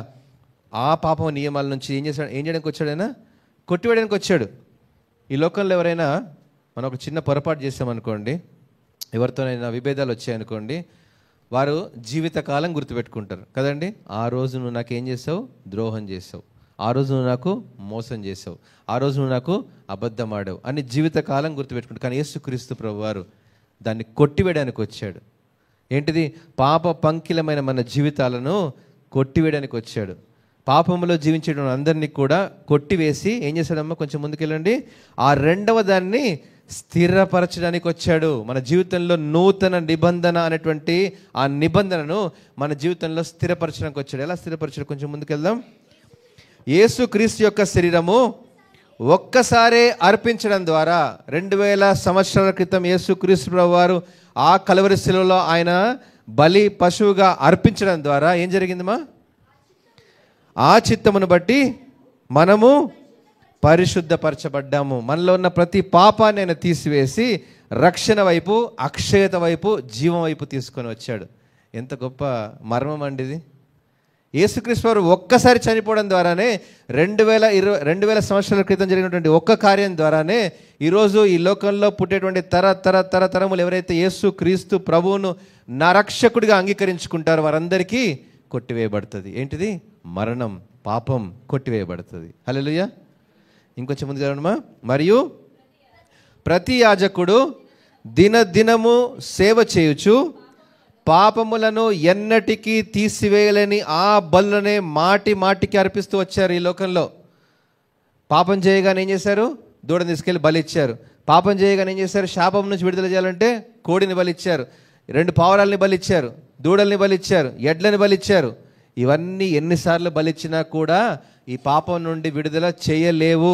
ఆ పాపం నియమాల నుంచి ఏం చేయడానికి వచ్చాడు ఆయన? కొట్టివేయడానికి వచ్చాడు. ఈ లోకంలో ఎవరైనా మనం ఒక చిన్న పొరపాటు చేసామనుకోండి, ఎవరితోనైనా విభేదాలు వచ్చాయనుకోండి, వారు జీవితకాలం గుర్తుపెట్టుకుంటారు కదండి. ఆ రోజు నువ్వు నాకు ఏం చేసావు? ద్రోహం చేసావు. ఆ రోజు నువ్వు నాకు మోసం చేసావు. ఆ రోజు నువ్వు నాకు అబద్ధం ఆడావు అని జీవితకాలం గుర్తుపెట్టుకుంటారు. కానీ యేసుక్రీస్తు ప్రభువారు దాన్ని కొట్టివేయడానికి వచ్చాడు. ఏంటిది? పాప పంకిలమైన మన జీవితాలను కొట్టివేయడానికి వచ్చాడు. పాపంలో జీవించడం అందరినీ కూడా కొట్టివేసి ఏం చేశాడమ్మా? కొంచెం ముందుకెళ్ళండి. ఆ రెండవ దాన్ని స్థిరపరచడానికి వచ్చాడు. మన జీవితంలో నూతన నిబంధన అనేటువంటి ఆ నిబంధనను మన జీవితంలో స్థిరపరచడానికి వచ్చాడు. ఎలా స్థిరపరచాడు? కొంచెం ముందుకెళ్దాం. యేసుక్రీస్తు యొక్క శరీరము ఒక్కసారే అర్పించడం ద్వారా 2000 సంవత్సరాల క్రితం యేసుక్రీస్తు ప్రభువు వారు ఆ కలువరి శిలువలో ఆయన బలి పశువుగా అర్పించడం ద్వారా ఏం జరిగిందమ్మా? ఆ చిత్తమును బట్టి మనము పరిశుద్ధపరచబడ్డాము. మనలో ఉన్న ప్రతి పాపాన్ని ఆయన తీసివేసి రక్షణ వైపు, అక్షయత వైపు, జీవం వైపు తీసుకొని వచ్చాడు. ఎంత గొప్ప మర్మం అండి ఇది. యేసుక్రీస్తు వారు ఒక్కసారి చనిపోవడం ద్వారానే 2000 సంవత్సరాల క్రితం జరిగినటువంటి ఒక్క కార్యం ద్వారానే ఈరోజు ఈ లోకంలో పుట్టేటువంటి తరములు ఎవరైతే యేసుక్రీస్తు ప్రభువును నా రక్షకుడిగా అంగీకరించుకుంటారో వారందరికీ కొట్టివేయబడుతుంది. ఏంటిది? మరణం, పాపం కొట్టివేయబడుతుంది. హల్లెలూయా. ఇంకొంచెం ముందు చదవడమా. మరియు ప్రతి యాజకుడు దినదినము సేవ చేయుచు పాపములను ఎన్నటికీ తీసివేయలేని ఆ బలులనే మాటి మాటికి అర్పిస్తూ వచ్చారు. ఈ లోకంలో పాపం చేయగానే ఏం చేశారు? దూడని తీసుకెళ్ళి బలి ఇచ్చారు. పాపం చేయగానే ఏం చేశారు? శాపం నుంచి విడుదల చేయాలంటే కోడిని బలిచ్చారు, 2 పావురాలని బలిచ్చారు, దూడల్ని బలిచ్చారు, ఎడ్లని బలిచ్చారు. ఇవన్నీ ఎన్నిసార్లు బలిచ్చినా కూడా ఈ పాపం నుండి విడుదల చేయలేవు.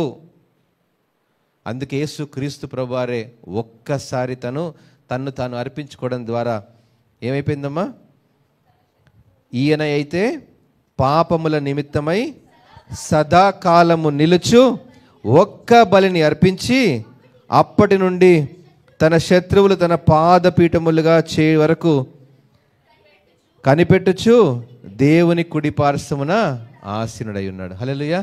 అందుకే యేసుక్రీస్తు ప్రభువారే ఒక్కసారి తన్ను తాను అర్పించుకోవడం ద్వారా ఏమైపోయిందమ్మా? ఈయన అయితే పాపముల నిమిత్తమై సదాకాలము నిలుచు ఒక్క బలిని అర్పించి అప్పటి నుండి తన శత్రువులు తన పాదపీఠములుగా చేయ వరకు కనిపెట్టుచు దేవుని కుడి పార్శ్వమున ఆసీనుడై ఉన్నాడు. హల్లెలూయా.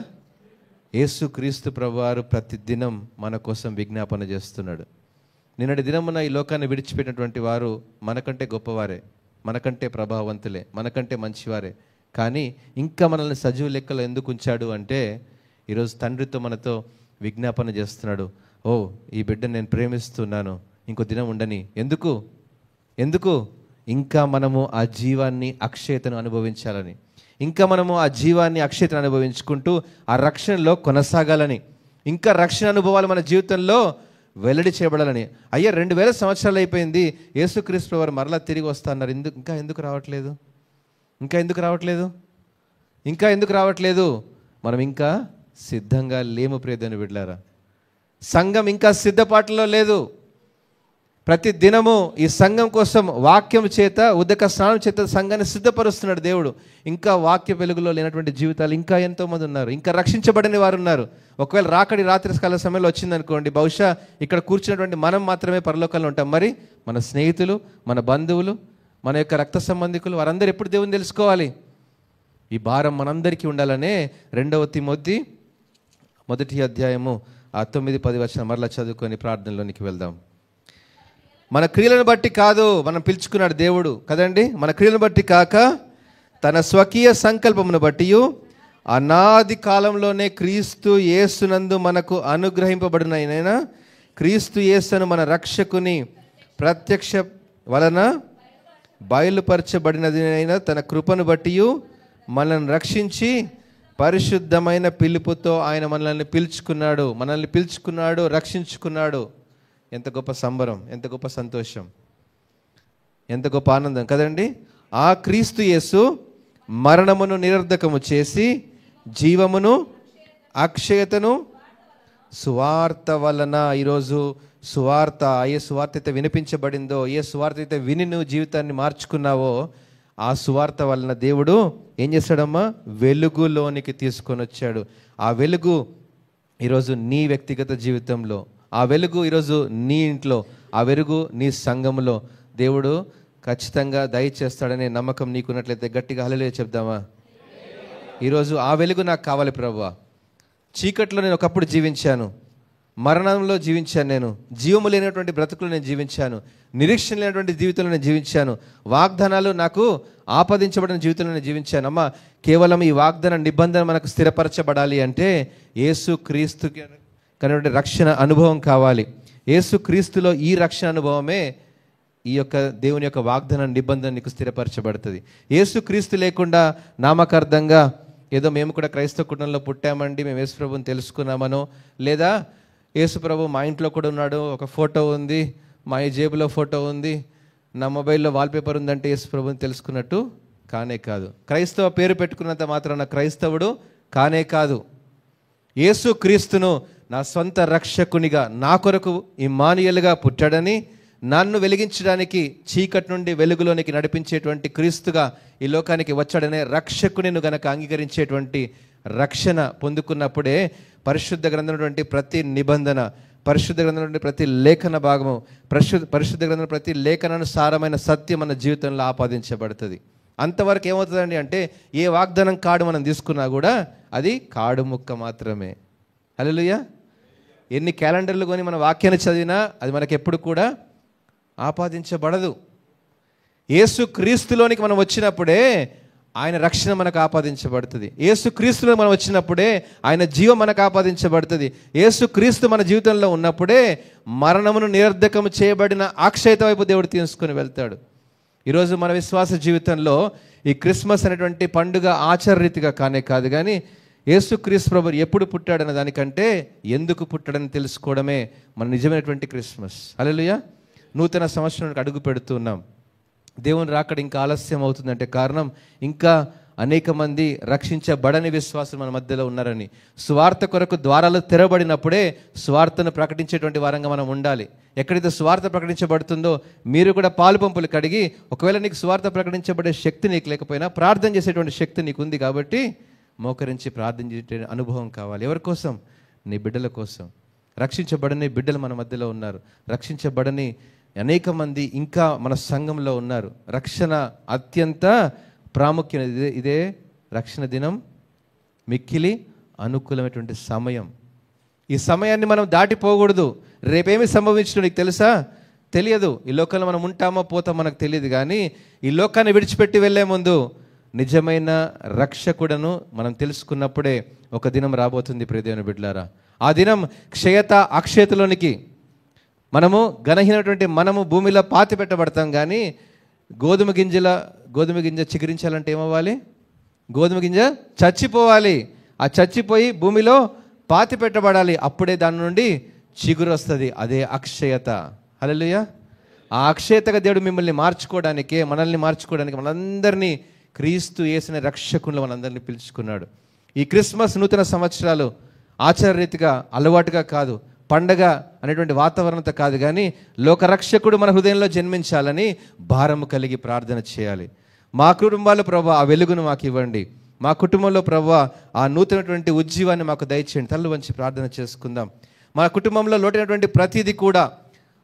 యేసుక్రీస్తు ప్రభువారు ప్రతిదినం మన కోసం విజ్ఞాపన చేస్తున్నాడు. నిన్నటి దినమున ఈ లోకాన్ని విడిచిపెట్టినటువంటి వారు మనకంటే గొప్పవారే, మనకంటే ప్రభావవంతులే, మనకంటే మంచివారే. కానీ ఇంకా మనల్ని సజీవ లెక్కలో ఎందుకు ఉంచాడు అంటే, ఈరోజు తండ్రితో మనతో విజ్ఞాపన చేస్తున్నాడు. ఓ, ఈ బిడ్డను నేను ప్రేమిస్తున్నాను, ఇంకో దినం ఉండని. ఎందుకు? ఇంకా మనము ఆ జీవాన్ని, అక్షయతను అనుభవించాలని, ఇంకా మనము ఆ జీవాన్ని, అక్షయతను అనుభవించుకుంటూ ఆ రక్షణలో కొనసాగాలని, ఇంకా రక్షణ అనుభవాలు మన జీవితంలో వెల్లడి చేయబడాలని. అయ్యా 2000 సంవత్సరాలు అయిపోయింది, యేసుక్రీస్తు వారు మరలా తిరిగి వస్తున్నారు, ఇంకా ఎందుకు రావట్లేదు? మనం ఇంకా సిద్ధంగా లేము ప్రియమైన బిడ్డలారా. సంఘం ఇంకా సిద్ధపాటులో లేదు. ప్రతి దినము ఈ సంఘం కోసం వాక్యం చేత ఉదక స్నానం చేత సంఘాన్ని సిద్ధపరుస్తున్నాడు దేవుడు. ఇంకా వాక్య వెలుగులో లేనటువంటి జీవితాలు ఇంకా ఎంతోమంది ఉన్నారు, ఇంకా రక్షించబడని వారు ఉన్నారు. ఒకవేళ రాకడి రాత్రి కాల సమయంలో వచ్చిందనుకోండి, బహుశా ఇక్కడ కూర్చున్నటువంటి మనం మాత్రమే పరలోకంలో ఉంటాం. మరి మన స్నేహితులు, మన బంధువులు, మన యొక్క రక్త సంబంధికులు వారందరూ ఎప్పుడు దేవుని తెలుసుకోవాలి? ఈ భారం మనందరికీ ఉండాలనే 2 తిమోతి 1 9-10 మరలా చదువుకొని ప్రార్థనలోనికి వెళ్దాం. మన క్రియలను బట్టి కాదు మనం పిలుచుకున్నాడు దేవుడు కదండి, మన క్రియలను బట్టి కాక తన స్వకీయ సంకల్పమును బట్టి అనాది కాలంలోనే క్రీస్తు యేసునందు మనకు అనుగ్రహింపబడినైనా క్రీస్తు యేసును మన రక్షకుని ప్రత్యక్ష వలన బయలుపరచబడినదినైనా తన కృపను బట్టి మనల్ని రక్షించి పరిశుద్ధమైన పిలుపుతో ఆయన మనల్ని పిలుచుకున్నాడు, రక్షించుకున్నాడు. ఎంత గొప్ప సంబరం, ఎంత గొప్ప సంతోషం, ఎంత గొప్ప ఆనందం కదండి. ఆ క్రీస్తు యేసు మరణమును నిరర్ధకము చేసి జీవమును అక్షయతను సువార్త వలన, ఈరోజు సువార్త, ఏ సువార్త అయితే వినిపించబడిందో, ఏ సువార్త అయితే విని నువ్వు జీవితాన్ని మార్చుకున్నావో, ఆ సువార్త వలన దేవుడు ఏం చేశాడమ్మా? వెలుగులోనికి తీసుకొని వచ్చాడు. ఆ వెలుగు ఈరోజు నీ వ్యక్తిగత జీవితంలో, ఆ వెలుగు ఈరోజు నీ ఇంట్లో, ఆ వెలుగు నీ సంఘంలో దేవుడు ఖచ్చితంగా దయచేస్తాడనే నమ్మకం నీకున్నట్లయితే గట్టిగా హల్లెలూయా చెప్దామా? ఈరోజు ఆ వెలుగు నాకు కావాలి ప్రభువా. చీకట్లో నేను ఒకప్పుడు జీవించాను, మరణంలో జీవించాను, నేను జీవము లేనటువంటి బ్రతుకులు నేను జీవించాను, నిరీక్షణ లేనటువంటి జీవితంలో నేను జీవించాను, వాగ్దానాలు నాకు ఆపాదించబడిన జీవితంలో నేను జీవించాను. అమ్మ, కేవలం ఈ వాగ్దాన నిబంధన మనకు స్థిరపరచబడాలి అంటే యేసు క్రీస్తుకి కనుక రక్షణ అనుభవం కావాలి. యేసు క్రీస్తులో ఈ రక్షణ అనుభవమే ఈ యొక్క దేవుని యొక్క వాగ్దాన నిబంధన నీకు స్థిరపరచబడుతుంది. యేసు క్రీస్తు లేకుండా నామకార్థంగా ఏదో మేము కూడా క్రైస్తవ కుటుంబంలో పుట్టామండి, మేము యేసు ప్రభుని తెలుసుకున్నామనో, లేదా యేసు ప్రభు మా ఇంట్లో కూడా ఉన్నాడు, ఒక ఫోటో ఉంది, మా జేబులో ఫోటో ఉంది, నా మొబైల్లో వాల్పేపర్ ఉందంటే యేసు ప్రభుని తెలుసుకున్నట్టు కానే కాదు. క్రైస్తవ పేరు పెట్టుకున్నంత మాత్రాన క్రైస్తవుడు కానే కాదు. యేసు క్రీస్తును నా సొంత రక్షకునిగా, నా కొరకు ఇమ్మానుయేలుగా పుట్టాడని, నన్ను వెలిగించడానికి చీకటి నుండి వెలుగులోనికి నడిపించేటువంటి క్రీస్తుగా ఈ లోకానికి వచ్చాడనే రక్షకునిను గనక అంగీకరించేటువంటి రక్షణ పొందుకున్నప్పుడే పరిశుద్ధ గ్రంథమైనటువంటి ప్రతి నిబంధన, పరిశుద్ధ గ్రంథమైనటువంటి ప్రతి లేఖన భాగము, పరిశుద్ధ గ్రంథం ప్రతి లేఖనానుసారమైన సత్యం మన జీవితంలో ఆపాదించబడుతుంది. అంతవరకు ఏమవుతుందండి అంటే, ఏ వాగ్దానం కాడు మనం తీసుకున్నా కూడా అది కాడు ముక్క మాత్రమే. హల్లెలూయా. ఎన్ని క్యాలెండర్లు కొని మన వాక్యాన్ని చదివినా అది మనకి ఎప్పుడు కూడా ఆపాదించబడదు. యేసు క్రీస్తులోనికి మనం వచ్చినప్పుడే ఆయన రక్షణ మనకు ఆపాదించబడుతుంది. యేసు క్రీస్తులో మనం వచ్చినప్పుడే ఆయన జీవం మనకు ఆపాదించబడుతుంది. యేసు క్రీస్తు మన జీవితంలో ఉన్నప్పుడే మరణమును నిరర్ధకము చేయబడిన అక్షయత వైపు దేవుడు తీసుకుని వెళ్తాడు. ఈరోజు మన విశ్వాస జీవితంలో ఈ క్రిస్మస్ అనేటువంటి పండుగ ఆచారరీతిగా కానే కాదు, కానీ యేసు క్రీస్తు ప్రభు ఎప్పుడు పుట్టాడన్న దానికంటే ఎందుకు పుట్టాడని తెలుసుకోవడమే మన నిజమైనటువంటి క్రిస్మస్. హల్లెలూయా. నూతన సంవత్సరానికి అడుగు పెడుతున్నాం. దేవుని రాకడ ఇంకా ఆలస్యం అవుతుందంటే కారణం ఇంకా అనేక మంది రక్షించబడని విశ్వాసులు మన మధ్యలో ఉన్నారని. స్వార్థ కొరకు ద్వారాలు తెరవబడినప్పుడే స్వార్థను ప్రకటించేటువంటి వారంగా మనం ఉండాలి. ఎక్కడైతే స్వార్థ ప్రకటించబడుతుందో మీరు కూడా పాలు పంపులు కడిగి, ఒకవేళ నీకు స్వార్థ ప్రకటించబడే శక్తి నీకు లేకపోయినా ప్రార్థన చేసేటువంటి శక్తి నీకు ఉంది కాబట్టి మోకరించి ప్రార్థన చేసే అనుభవం కావాలి. ఎవరి కోసం? నీ బిడ్డల కోసం. రక్షించబడని బిడ్డలు మన మధ్యలో ఉన్నారు, రక్షించబడని అనేక మంది ఇంకా మన సంఘంలో ఉన్నారు. రక్షణ అత్యంత ప్రాముఖ్యం. ఇదే రక్షణ దినం మిక్కిలి అనుకూలమైనటువంటి సమయం. ఈ సమయాన్ని మనం దాటిపోకూడదు. రేపేమి సంభవించడం నీకు తెలుసా? తెలియదు. ఈ లోకంలో మనం ఉంటామో పోతామో మనకు తెలియదు, కానీ ఈ లోకాన్ని విడిచిపెట్టి వెళ్ళే ముందు నిజమైన రక్షకుడను మనం తెలుసుకున్నప్పుడే ఒక దినం రాబోతుంది ప్రియదేవుని బిడ్డలారా. ఆ దినం క్షయత అక్షయతలోనికి మనము ఘనహీనటువంటి మనము భూమిలో పాతి పెట్టబడతాం, కానీ గోధుమ గింజ చిగురించాలంటే ఏమవ్వాలి? గోధుమ గింజ చచ్చిపోవాలి. ఆ చచ్చిపోయి భూమిలో పాతి పెట్టబడాలి. అప్పుడే దాని నుండి చిగురు వస్తుంది. అదే అక్షయత. హల్లెలూయా. ఆ అక్షయతగా దేవుడు మిమ్మల్ని మార్చుకోవడానికి, మనల్ని మార్చుకోవడానికి మనందరినీ క్రీస్తు యేసుని రక్షకుల్లో మనందరినీ పిలుచుకున్నాడు. ఈ క్రిస్మస్ నూతన సంవత్సరాలు ఆచారరీతిగా అలవాటుగా కాదు, పండగ అనేటువంటి వాతావరణంతో కాదు, కానీ లోకరక్షకుడు మన హృదయంలో జన్మించాలని భారము కలిగి ప్రార్థన చేయాలి. మా కుటుంబాలు ప్రభువా ఆ వెలుగును మాకు ఇవ్వండి. మా కుటుంబంలో ప్రభువా ఆ నూతనటువంటి ఉజ్జీవాన్ని మాకు దయచేయండి. తల్లు వంచి ప్రార్థన చేసుకుందాం. మా కుటుంబంలో లోటైనటువంటి ప్రతిదీ కూడా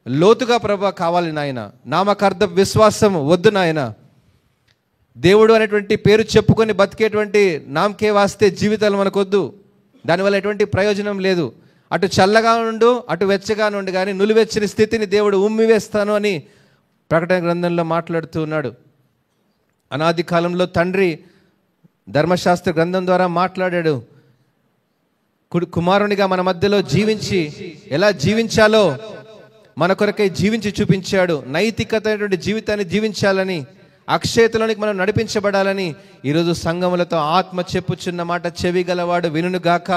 లోతుగా ప్రభువా కావాలి నాయన. నామకార్థ విశ్వాసం వద్దు నాయన. దేవుడు అనేటువంటి పేరు చెప్పుకొని బతికేటువంటి నామకే వాస్తే జీవితాలు మనకొద్దు. దానివల్ల ఎటువంటి ప్రయోజనం లేదు. అటు చల్లగా ఉండు, అటు వెచ్చగా ఉండు, కానీ నులివెచ్చని స్థితిని దేవుడు ఉమ్మివేస్తాను అని ప్రకటన గ్రంథంలో మాట్లాడుతూ ఉన్నాడు. అనాది కాలంలో తండ్రి ధర్మశాస్త్ర గ్రంథం ద్వారా మాట్లాడాడు. కుమారునిగా మన మధ్యలో జీవించి ఎలా జీవించాలో మన కొరకై జీవించి చూపించాడు. నైతికత అయినటువంటి జీవితాన్ని జీవించాలని, అక్షయతలోనికి మనం నడిపించబడాలని ఈరోజు సంఘములతో ఆత్మ చెప్పుచున్న మాట చెవి గలవాడు వినుగాక.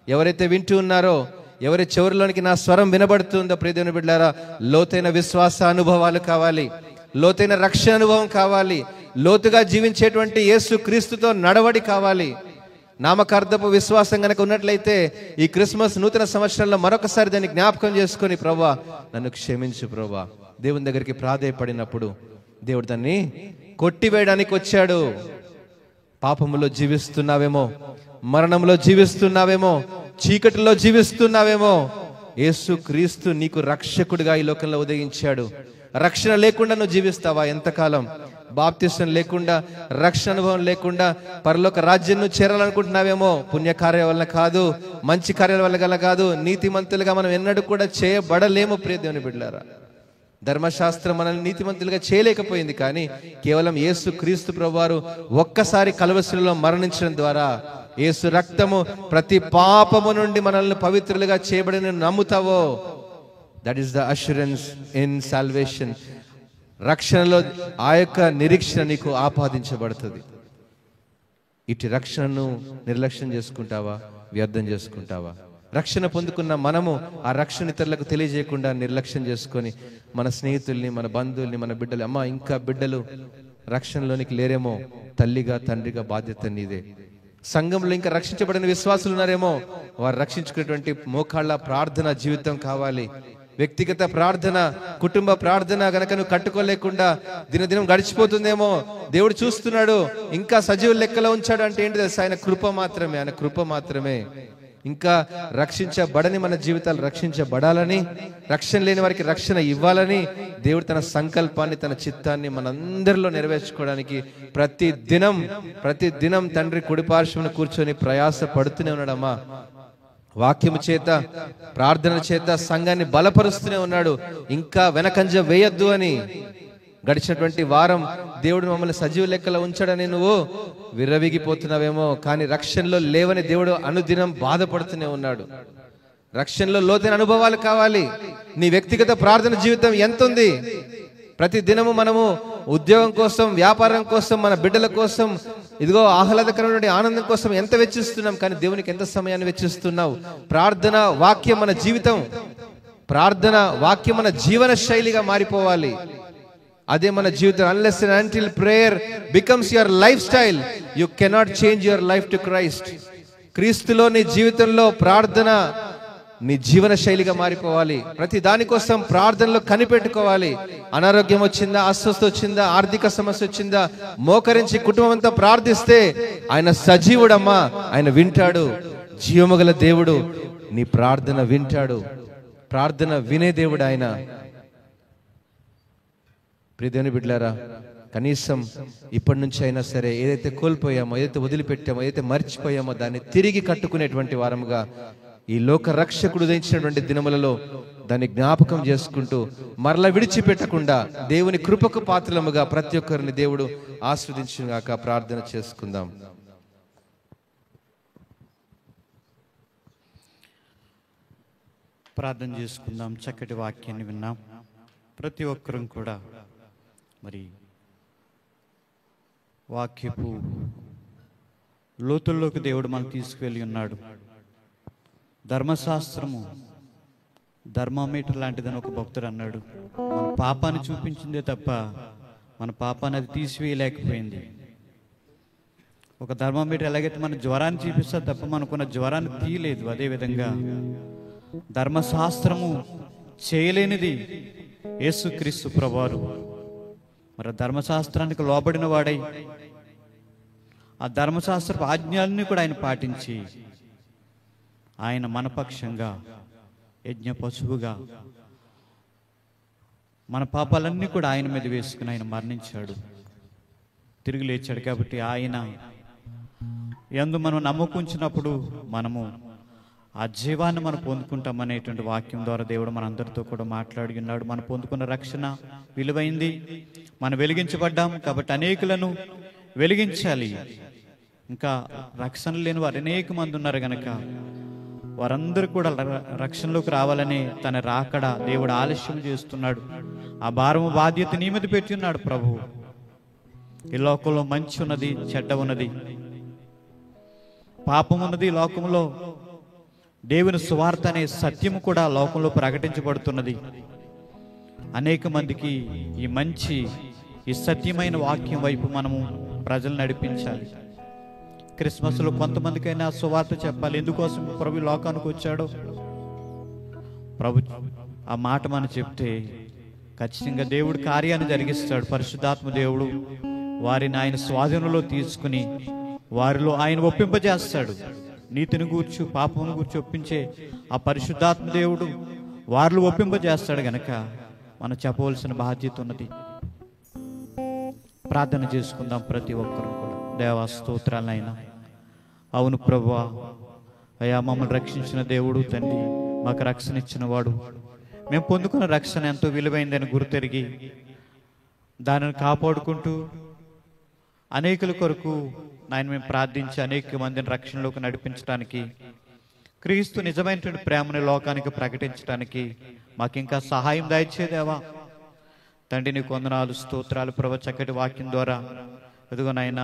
ఎవరైతే వింటూ ఉన్నారో, ఎవరి చెవుల్లోనికి నా స్వరం వినబడుతుందో ప్రియదేవుని బిడ్డలారా, లోతైన విశ్వాస అనుభవాలు కావాలి, లోతైన రక్షణ అనుభవం కావాలి, లోతుగా జీవించేటువంటి యేసు క్రీస్తుతో నడవడి కావాలి. నామకార్థపు విశ్వాసం కనుక ఉన్నట్లయితే ఈ క్రిస్మస్ నూతన సంవత్సరంలో మరొకసారి దాన్ని జ్ఞాపకం చేసుకొని, ప్రభువా నన్ను క్షమించు ప్రభువా, దేవుని దగ్గరికి ప్రాధేయపడినప్పుడు దేవుడు దాన్ని కొట్టివేయడానికి వచ్చాడు. పాపములో జీవిస్తున్నావేమో, మరణంలో జీవిస్తున్నావేమో, చీకటిలో జీవిస్తున్నావేమో, యేసు క్రీస్తు నీకు రక్షకుడిగా ఈ లోకంలో ఉదయించాడు. రక్షణ లేకుండా నువ్వు జీవిస్తావా? ఎంతకాలం? బాప్తిసం లేకుండా, రక్షణ అనుభవం లేకుండా పరలోక రాజ్యం నువ్వు చేరాలనుకుంటున్నావేమో. పుణ్యకార్యాల వల్ల కాదు, మంచి కార్యాల వల్ల కాదు, నీతిమంతులుగా మనం ఎన్నడూ కూడా చేయబడలేము. ప్రియ దేవుని బిడ్డలారా, ధర్మశాస్త్రం మనల్ని నీతిమంతులుగా చేయలేకపోయింది, కానీ కేవలం యేసు క్రీస్తు ప్రభువారు ఒక్కసారి కలువరిలో మరణించడం ద్వారా, యేసు రక్తము ప్రతి పాపము నుండి మనల్ని పవిత్రులుగా చేయబడిన నమ్ముతావో, that is the assurance in salvation. రక్షణలో ఆ యొక్క నిరీక్షణ నీకు ఆపాదించబడుతుంది. ఇటు రక్షణను నిర్లక్ష్యం చేసుకుంటావా, వ్యర్థం చేసుకుంటావా? రక్షణ పొందుకున్న మనము ఆ రక్షణ ఇతరులకు తెలియజేయకుండా నిర్లక్ష్యం చేసుకొని మన స్నేహితుల్ని, మన బంధువుల్ని, మన బిడ్డలు, అమ్మ ఇంకా బిడ్డలు రక్షణలోనికి లేరేమో, తల్లిగా తండ్రిగా బాధ్యత నీదే. సంఘంలో ఇంకా రక్షించబడిన విశ్వాసులు ఉన్నారేమో, వారు రక్షించుకునేటువంటి మోకాళ్ళ ప్రార్థన జీవితం కావాలి. వ్యక్తిగత ప్రార్థన, కుటుంబ ప్రార్థన గనక నువ్వు కట్టుకోలేకుండా దినదినం గడిచిపోతుందేమో. దేవుడు చూస్తున్నాడు, ఇంకా సజీవుల లెక్కలో ఉంచాడు అంటే ఏంటి తెలుసా? ఆయన కృప మాత్రమే, ఆయన కృప మాత్రమే. ఇంకా రక్షించబడని మన జీవితాలు రక్షించబడాలని, రక్షణ లేని వారికి రక్షణ ఇవ్వాలని దేవుడు తన సంకల్పాన్ని, తన చిత్తాన్ని మనందరిలో నెరవేర్చుకోవడానికి ప్రతి దినం తండ్రి కుడిపార్శ్వమున కూర్చొని ప్రయాస పడుతూనే ఉన్నాడమ్మా. వాక్యము చేత, ప్రార్థన చేత సంఘాన్ని బలపరుస్తూనే ఉన్నాడు. ఇంకా వెనకంజ వేయొద్దు అని. గడిచినటువంటి వారం దేవుడు మమ్మల్ని సజీవ లెక్కలో ఉంచాడని నువ్వు విర్రవీగిపోతున్నావేమో, కానీ రక్షణలో లేవని దేవుడు అనుదినం బాధపడుతూనే ఉన్నాడు. రక్షణలో లోతైన అనుభవాలు కావాలి. నీ వ్యక్తిగత ప్రార్థన జీవితం ఎంత ఉంది? ప్రతి దినము మనము ఉద్యోగం కోసం, వ్యాపారం కోసం, మన బిడ్డల కోసం, ఇదిగో ఆహ్లాదకరమైన ఆనందం కోసం ఎంత వెచ్చిస్తున్నాం, కానీ దేవునికి ఎంత సమయాన్ని వెచ్చిస్తున్నావు? ప్రార్థన వాక్యం మన జీవితం, ప్రార్థన వాక్యం మన జీవన శైలిగా మారిపోవాలి. అదే మన జీవితం. Unless and until prayer becomes your life style, you cannot change your life to Christ. క్రీస్తులో నీ జీవితంలో ప్రార్థన నీ జీవన శైలిగా మారిపోవాలి. ప్రతి దానికోసం ప్రార్థనలో కనిపెట్టుకోవాలి. అనారోగ్యం వచ్చిందా, అస్వస్థ వచ్చిందా, ఆర్థిక సమస్య వచ్చిందా, మోకరించి కుటుంబం అంతా ప్రార్థిస్తే ఆయన సజీవుడమ్మా, ఆయన వింటాడు. జీవముగల దేవుడు నీ ప్రార్థన వింటాడు. ప్రార్థన వినే దేవుడు ఆయన. ప్రియ దేవుని బిడ్డలారా, కనీసం ఇప్పటి నుంచి అయినా సరే ఏదైతే కోల్పోయామో, ఏదైతే వదిలిపెట్టామో, ఏదైతే మర్చిపోయామో దాన్ని తిరిగి కట్టుకునేటువంటి వారముగా ఈ లోక రక్షకుడు ఉదయించినటువంటి దినములలో దాన్ని జ్ఞాపకం చేసుకుంటూ మరలా విడిచిపెట్టకుండా దేవుని కృపకు పాత్రలముగా ప్రతి ఒక్కరిని దేవుడు ఆస్వాదించుగాక. ప్రార్థన చేసుకుందాం. ప్రార్థన చేసుకుందాం. చక్కటి వాక్యాన్ని విన్నాం. ప్రతి ఒక్కరం కూడా మరి వాక్యపు లోతుల్లోకి దేవుడు మనం తీసుకువెళ్ళి ఉన్నాడు. ధర్మశాస్త్రము ధర్మోమీటర్ లాంటిదని ఒక భక్తుడు అన్నాడు. మన పాపాన్ని చూపించిందే తప్ప మన పాపాన్ని అది తీసివేయలేకపోయింది. ఒక ధర్మోమీటర్ ఎలాగైతే మన జ్వరాన్ని చూపిస్తా తప్ప మనకున్న జ్వరాన్ని తీయలేదు, అదేవిధంగా ధర్మశాస్త్రము చేయలేనిది యేసుక్రీస్తు ప్రభువారు. మరి ధర్మశాస్త్రానికి లోబడిన వాడై ఆ ధర్మశాస్త్రపు ఆజ్ఞల్ని కూడా ఆయన పాటించి ఆయన మనపక్షంగా యజ్ఞ పశువుగా మన పాపాలన్నీ కూడా ఆయన మీద వేసుకుని ఆయన మరణించాడు, తిరిగి లేచాడు. కాబట్టి ఆయన యందు మనం నమ్మకుంచినప్పుడు మనము ఆ జీవాన్ని మనం పొందుకుంటామనేటువంటి వాక్యం ద్వారా దేవుడు మనందరితో కూడా మాట్లాడి ఉన్నాడు. మనం పొందుకున్న రక్షణ విలువైంది, మనం వెలిగించబడ్డాం. కాబట్టి అనేకులను వెలిగించాలి. ఇంకా రక్షణ లేని వారు అనేక మంది ఉన్నారు కనుక వారందరూ కూడా రక్షణలోకి రావాలని తన రాకడ దేవుడు ఆలస్యం చేస్తున్నాడు. ఆ భారము బాధ్యత నీ మీద పెట్టి ఉన్నాడు ప్రభు. ఈ లోకంలో మంచి ఉన్నది, చెడ్డ ఉన్నది, పాపం ఉన్నది. లోకంలో దేవుని సువార్త అనే సత్యము కూడా లోకంలో ప్రకటించబడుతున్నది. అనేక మందికి ఈ సత్యమైన వాక్యం వైపు మనము ప్రజలు నడిపించాలి. క్రిస్మస్లో కొంతమందికైనా సువార్త చెప్పాలి. ఎందుకోసం ప్రభు లోకానికి వచ్చాడో ప్రభు ఆ మాట మనం చెప్తే ఖచ్చితంగా దేవుడు కార్యాన్ని జరిగిస్తాడు. పరిశుద్ధాత్మ దేవుడు వారిని ఆయన స్వాధీనంలో తీసుకుని వారిలో ఆయన ఒప్పింపజేస్తాడు. నీతిని గూర్చి పాపమును గూర్చి ఒప్పించే ఆ పరిశుద్ధాత్మ దేవుడు వారిలో ఒప్పింపజేస్తాడు గనక మనం చెప్పవలసిన బాధ్యత ఉన్నది. ప్రార్థన చేసుకుందాం ప్రతి ఒక్కరూ కూడా. దేవా స్తోత్రాలైనా, అవును ప్రభువా, అయ్యా మమ్మల్ని రక్షించిన దేవుడు తండ్రి, మాకు రక్షణ ఇచ్చిన వాడు, మేము పొందుకున్న రక్షణ ఎంతో విలువైందని గుర్తెరిగి దానిని కాపాడుకుంటూ అనేకుల కొరకు నాయన మేము ప్రార్థించి అనేక మందిని రక్షణలోకి నడిపించడానికి, క్రీస్తు నిజమైనటువంటి ప్రేమని లోకానికి ప్రకటించడానికి మాకు ఇంకా సహాయం దయచేదేవా తండ్రి. నీకు వందనాలు, స్తోత్రాలు ప్రభు. చక్కటి వాక్యం ద్వారా ఎదుగు నాయన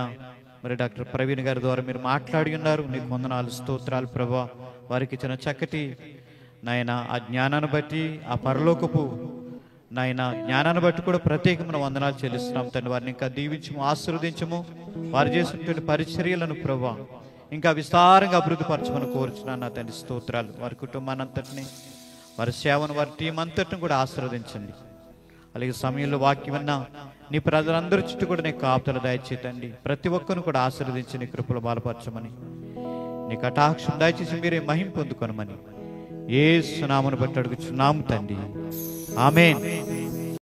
మరి డాక్టర్ ప్రవీణ్ గారి ద్వారా మీరు మాట్లాడి ఉన్నారు. నీకు వందనాలు, స్తోత్రాలు ప్రభు. వారికి ఇచ్చిన చక్కటి నాయన ఆ జ్ఞానాన్ని బట్టి, ఆ పరలోకపు నాయన జ్ఞానాన్ని బట్టి కూడా ప్రత్యేకమైన వందనాలు చెల్లిస్తున్నాం తండ్రి. వారిని ఇంకా దీవించము, ఆశీర్వదించము. వారు చేసినటువంటి పరిచర్యలను ప్రభు ఇంకా విస్తారంగా అభివృద్ధి పరచమని కోరుచున్నాను నా తండ్రి. స్తోత్రాలు. వారి కుటుంబాన్ని అంతటిని, వారి సేవను, వారి టీం అంతటిని కూడా ఆశీర్వదించండి. అలాగే సమయంలో వాక్యం విన్నా నీ ప్రజలందరి చుట్టూ కూడా నీకు కాపుదల దయచేతండి. ప్రతి ఒక్కరిని కూడా ఆశీర్వదించి నీ కృపలు బలపరచమని, నీ కటాక్షం దయచేసి మీరే మహిమ పొందుకొనమని యేసు నామమును బట్టి అడుగుచున్నాము తండ్రి. ఆమేన్.